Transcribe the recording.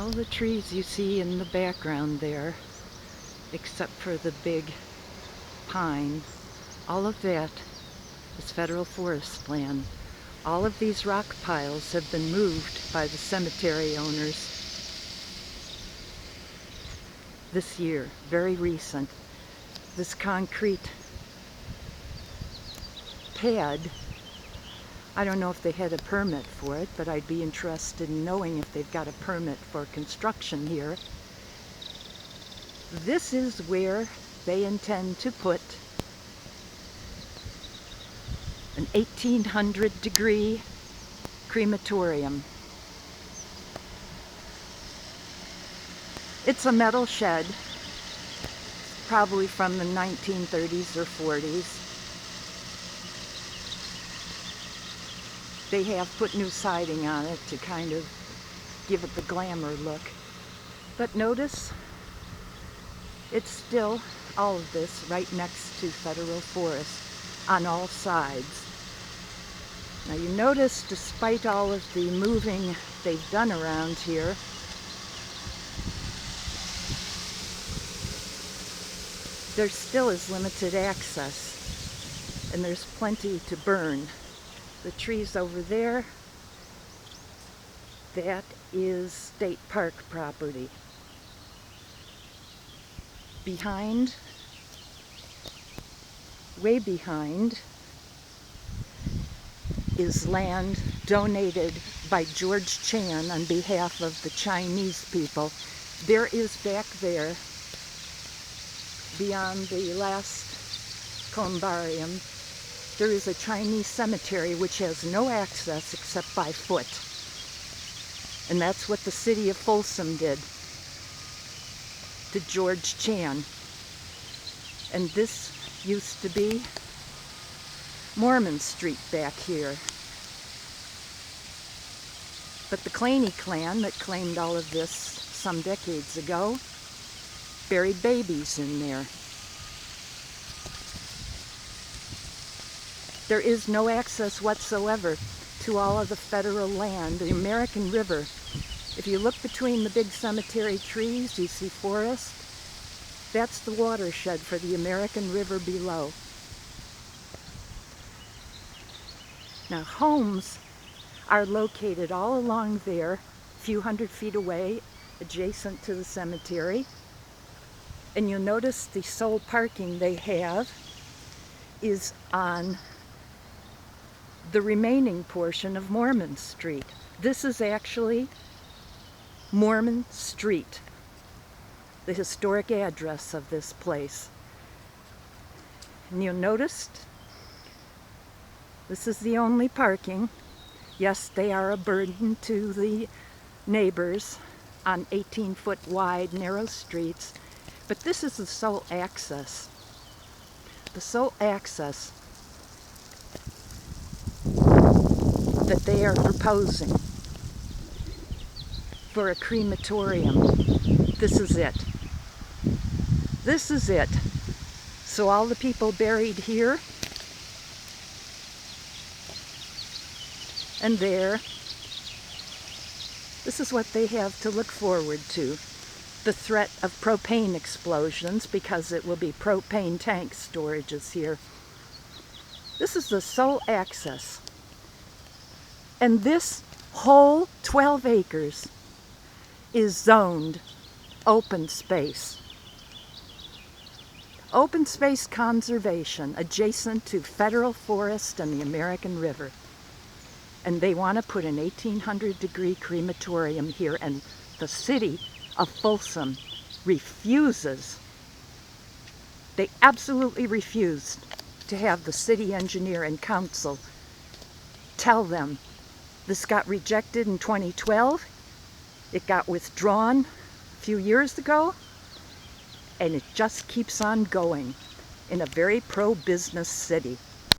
All the trees you see in the background there, except for the big pine, all of that is federal forest land. All of these rock piles have been moved by the cemetery owners this year, very recent. This concrete pad, I don't know if they had a permit for it, but I'd be interested in knowing if they've got a permit for construction here. This is where they intend to put an 1800-degree crematorium. It's a metal shed, probably from the 1930s or 40s. They have put new siding on it to kind of give it the glamour look. But notice, it's still all of this right next to federal forest on all sides. Now you notice, despite all of the moving they've done around here, there still is limited access, and there's plenty to burn. The trees over there, that is state park property. Behind, way behind, is land donated by George Chan on behalf of the Chinese people. There is back there, beyond the last columbarium, there is a Chinese cemetery which has no access except by foot. And that's what the city of Folsom did to George Chan. And this used to be Mormon Street back here. But the Claneys clan that claimed all of this some decades ago buried babies in there. There is no access whatsoever to all of the federal land. The American River, if you look between the big cemetery trees, you see forest. That's the watershed for the American River below. Now, homes are located all along there, a few hundred feet away, adjacent to the cemetery. And you'll notice the sole parking they have is on the remaining portion of Mormon Street. This is actually Mormon Street, the historic address of this place. And you'll notice this is the only parking. Yes, they are a burden to the neighbors on 18-foot wide narrow streets, but this is the sole access. The sole access that they are proposing for a crematorium. This is it. This is it. So all the people buried here and there, this is what they have to look forward to. The threat of propane explosions, because it will be propane tank storages here. This is the sole access. And this whole 12 acres is zoned open space. Open space conservation adjacent to federal forest and the American River. And they want to put an 1800-degree crematorium here, and the city of Folsom refuses. They absolutely refused to have the city engineer and council tell them. This got rejected in 2012. It got withdrawn a few years ago, and it just keeps on going in a very pro-business city.